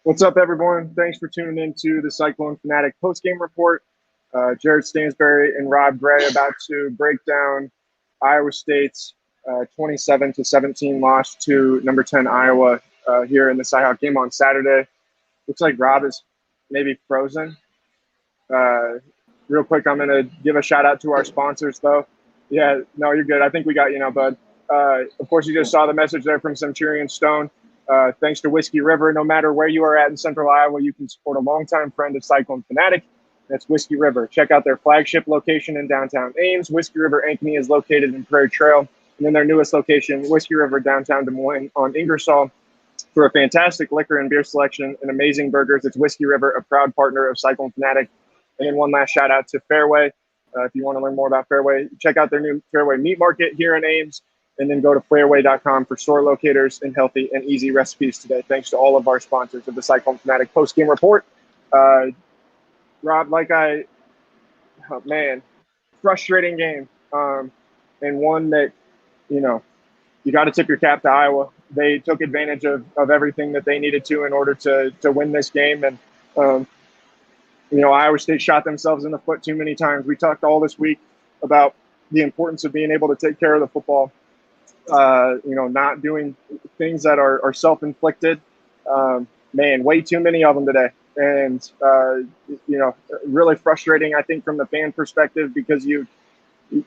What's up, everyone? Thanks for tuning in to the Cyclone Fanatic Postgame Report. Jared Stansbury and Rob Gray about to break down Iowa State's 27-17 loss to number 10 Iowa here in the Cyhawk game on Saturday. Looks like Rob is maybe frozen. Real quick, I'm going to give a shout out to our sponsors, though. Yeah, no, you're good. I think we got you now, bud. Of course, you just saw the message there from Centurion Stone. Thanks to Whiskey River, no matter where you are at in Central Iowa, you can support a longtime friend of Cyclone Fanatic. That's Whiskey River. Check out their flagship location in downtown Ames. Whiskey River Ankeny is located in Prairie Trail. And then their newest location, Whiskey River downtown Des Moines on Ingersoll, for a fantastic liquor and beer selection and amazing burgers. It's Whiskey River, a proud partner of Cyclone Fanatic. And then one last shout out to Fairway. If you want to learn more about Fairway, check out their new Fairway Meat Market here in Ames. And then go to fairway.com for store locators and healthy and easy recipes today. Thanks to all of our sponsors of the Cyclone Fanatic post-game report. Rob, frustrating game. And one that, you got to tip your cap to Iowa. They took advantage of everything that they needed to in order to win this game. And, Iowa State shot themselves in the foot too many times. We talked all this week about the importance of being able to take care of the football. Not doing things that are self-inflicted. Way too many of them today. And, really frustrating, I think, from the fan perspective, because you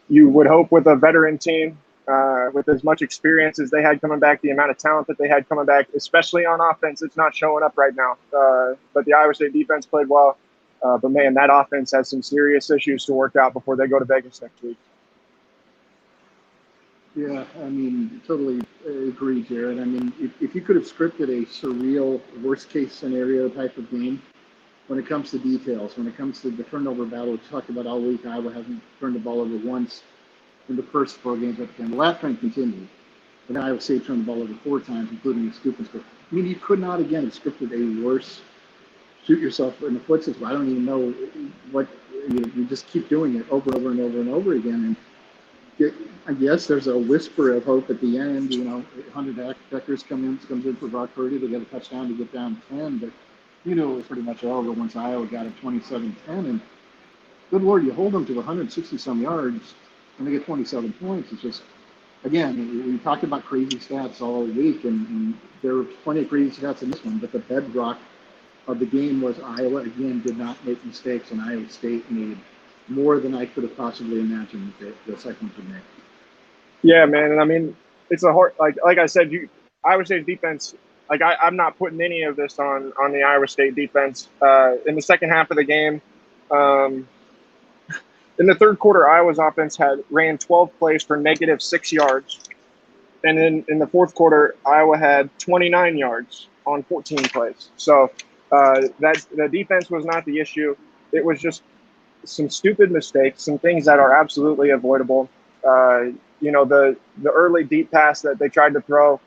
would hope with a veteran team, with as much experience as they had coming back, the amount of talent that they had coming back, especially on offense, it's not showing up right now. But the Iowa State defense played well. But that offense has some serious issues to work out before they go to Vegas next week. Yeah, totally agree, Jared. If you could have scripted a surreal worst-case scenario type of game, when it comes to details, when it comes to the turnover battle, we talked about all week, Iowa hasn't turned the ball over once in the first 4 games. And the last trend continued. But then Iowa State turned the ball over 4 times, including a scoop and score. You could not, again, have scripted a worse shoot yourself in the foot situation. I don't even know what, you just keep doing it over and over and over and over again. And I guess there's a whisper of hope at the end. 100 Deckers comes in for Brock Purdy. They got a touchdown to get down 10, but it was pretty much over once Iowa got it 27-10. And good Lord, you hold them to 160-some yards and they get 27 points. It's just, again, we talked about crazy stats all week, and there were plenty of crazy stats in this one, but the bedrock of the game was Iowa, again, did not make mistakes, and Iowa State made more than I could have possibly imagined the Cyclone could make. Yeah, man, and it's a hard, like I said, Iowa State defense. I'm not putting any of this on the Iowa State defense. In the second half of the game, in the third quarter, Iowa's offense ran 12 plays for -6 yards, and then in the fourth quarter, Iowa had 29 yards on 14 plays. So that the defense was not the issue. It was just some stupid mistakes, some things that are absolutely avoidable. The early deep pass that they tried to throw,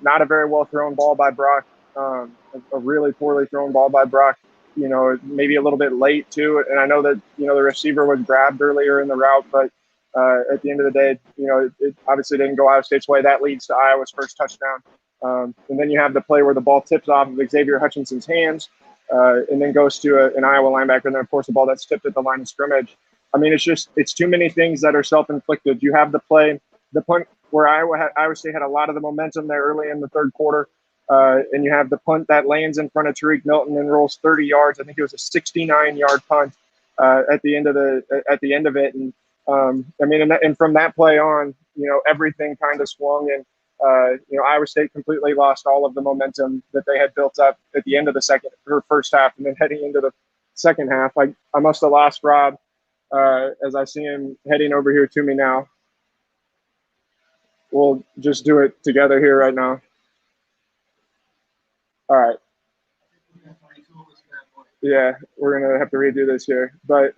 not a very well thrown ball by Brock, a really poorly thrown ball by Brock, maybe a little bit late too. And I know that, the receiver was grabbed earlier in the route, but at the end of the day, it obviously didn't go Iowa State's way. That leads to Iowa's first touchdown. And then you have the play where the ball tips off of Xavier Hutchinson's hands, and then goes to an Iowa linebacker, and then, of course, the ball that's tipped at the line of scrimmage. It's too many things that are self-inflicted. You have the punt where Iowa State had a lot of the momentum there early in the third quarter, and you have the punt that lands in front of Tariq Milton and rolls 30 yards. I think it was a 69-yard punt at the end of it, and and from that play on, everything kind of swung, and Iowa State completely lost all of the momentum that they had built up at the end of the first half, and then heading into the second half. I must have lost Rob as I see him heading over here to me now. We'll just do it together here right now. All right. Yeah, we're gonna have to redo this here. But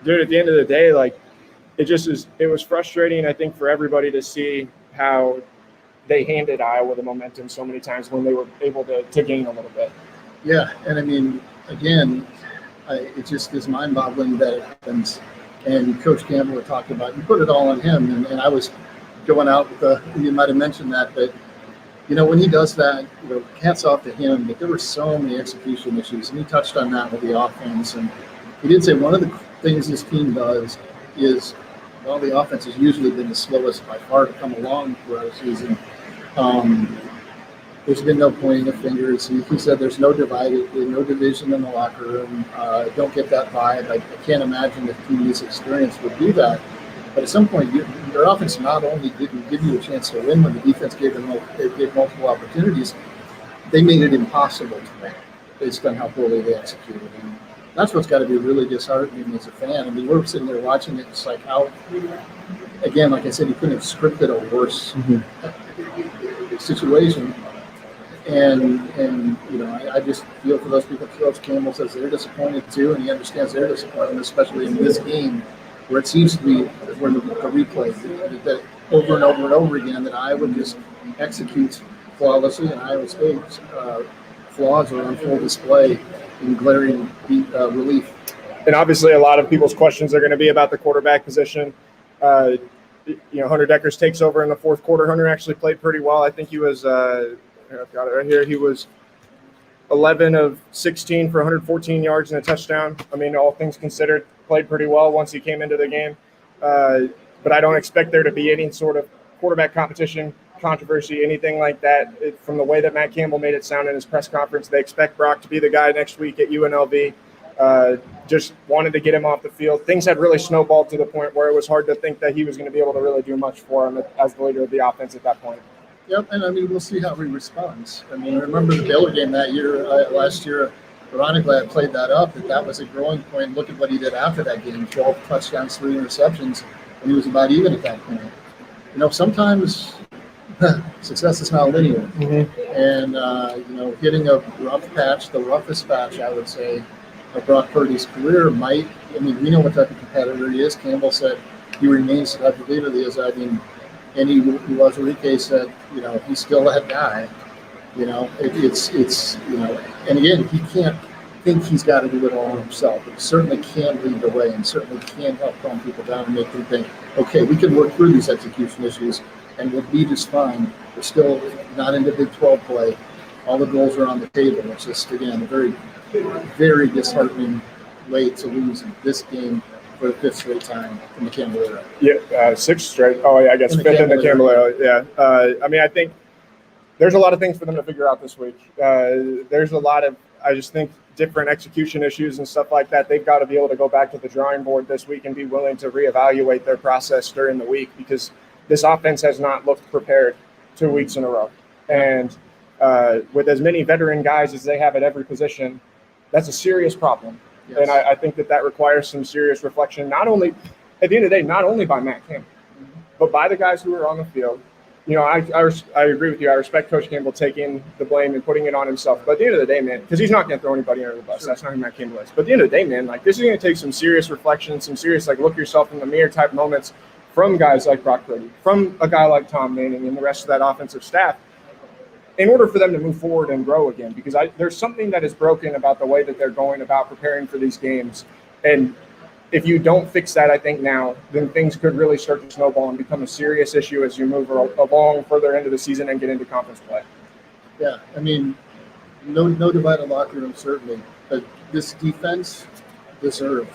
dude, at the end of the day, like it was frustrating, I think, for everybody to see how they handed Iowa the momentum so many times when they were able to gain a little bit. Yeah, and I mean, again, it just is mind-boggling that it happens. And Coach Campbell talked about, you put it all on him, and I was going out with you might have mentioned that, but when he does that, hats off to him. But there were so many execution issues, and he touched on that with the offense. And he did say one of the things this team does is, well, the offense has usually been the slowest by far to come along throughout the season. There's been no pointing of fingers. He said there's no division in the locker room. Don't get that vibe. I can't imagine if team this experience would do that. But at some point, your offense not only didn't give you a chance to win when the defense gave multiple opportunities, they made it impossible to win based on how poorly they executed. And that's what's got to be really disheartening as a fan. I mean, we're sitting there watching it. It's like how, again, like I said, you couldn't have scripted a worse situation. And I just feel for those people. Coach Campbell says they're disappointed too, and he understands their disappointment, especially in this game where it seems to be where the replay that over and over and over again that Iowa just executes flawlessly, and Iowa State's flaws are on full display in glaring relief. And obviously, a lot of people's questions are going to be about the quarterback position. Hunter Deckers takes over in the fourth quarter. Hunter actually played pretty well. I think he was. I've got it right here. He was 11 of 16 for 114 yards and a touchdown. I mean, all things considered, played pretty well once he came into the game. But I don't expect there to be any sort of quarterback competition, controversy, anything like that. From the way that Matt Campbell made it sound in his press conference, they expect Brock to be the guy next week at UNLV. Just wanted to get him off the field. Things had really snowballed to the point where it was hard to think that he was going to be able to really do much for him as the leader of the offense at that point. Yep, and I mean, we'll see how he responds. I mean, I remember the Baylor game that year, last year. Ironically, I played that up, that was a growing point. Look at what he did after that game, 12 touchdowns, 3 interceptions, and he was about even at that point. Sometimes success is not linear. And, hitting a rough patch, the roughest patch, I would say, of Brock Purdy's career we know what type of competitor he is. Campbell said he remains the type of leader he is. And he was, Enrique said, he's still that guy. And again, he can't think he's got to do it all himself, but he certainly can lead the way and certainly can help calm people down and make them think, okay, we can work through these execution issues and we'll be just fine. We're still not into Big 12 play. All the goals are on the table. It's just, again, a very, very disheartening way to lose this game for the fifth straight time in the Campbell era. Yeah, sixth straight. Oh, yeah, I guess fifth in the Campbell era. Yeah. I think there's a lot of things for them to figure out this week. There's a lot of, I just think, different execution issues and stuff like that. They've got to be able to go back to the drawing board this week and be willing to reevaluate their process during the week, because this offense has not looked prepared 2 weeks in a row. And with as many veteran guys as they have at every position, that's a serious problem. Yes. And I think that requires some serious reflection, not only, at the end of the day, not only by Matt Campbell, but by the guys who are on the field. I agree with you. I respect Coach Campbell taking the blame and putting it on himself. But at the end of the day, man, because he's not going to throw anybody under the bus. Sure. That's not who Matt Campbell is. But at the end of the day, man, this is going to take some serious reflection, some serious, look yourself in the mirror type moments from guys like Brock Purdy, from a guy like Tom Manning and the rest of that offensive staff, in order for them to move forward and grow again. Because there's something that is broken about the way that they're going about preparing for these games. And if you don't fix that, I think now, then things could really start to snowball and become a serious issue as you move along further into the season and get into conference play. Yeah, no divided locker room, certainly. But this defense deserved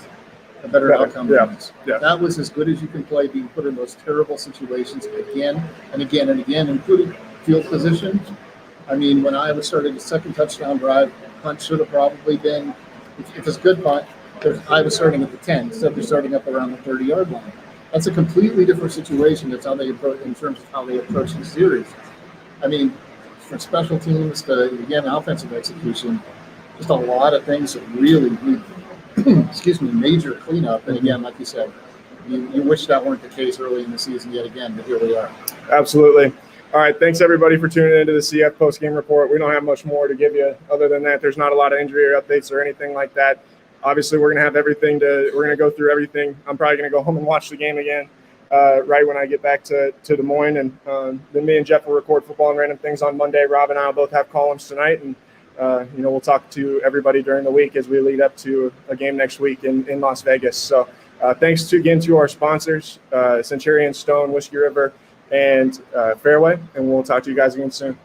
a better outcome than this. Yeah. That was as good as you can play, being put in those terrible situations again and again and again, including field position. When Iowa started the second touchdown drive, punt should have probably been, if it's a good punt, I was starting at the 10 instead of starting up around the 30-yard line. That's a completely different situation. That's how they approach in terms of how they approach the series. From special teams to, again, offensive execution, just a lot of things that really need, major cleanup. And again, like you said, you wish that weren't the case early in the season yet again, but here we are. Absolutely. All right, thanks everybody for tuning into the CF post-game report. We don't have much more to give you other than that. There's not a lot of injury or updates or anything like that. Obviously, we're going to go through everything. I'm probably going to go home and watch the game again right when I get back to Des Moines. And then me and Jeff will record football and random things on Monday. Rob and I will both have columns tonight. And, we'll talk to everybody during the week as we lead up to a game next week in Las Vegas. So thanks again to our sponsors, Centurion, Stone, Whiskey River, and Fairway. And we'll talk to you guys again soon.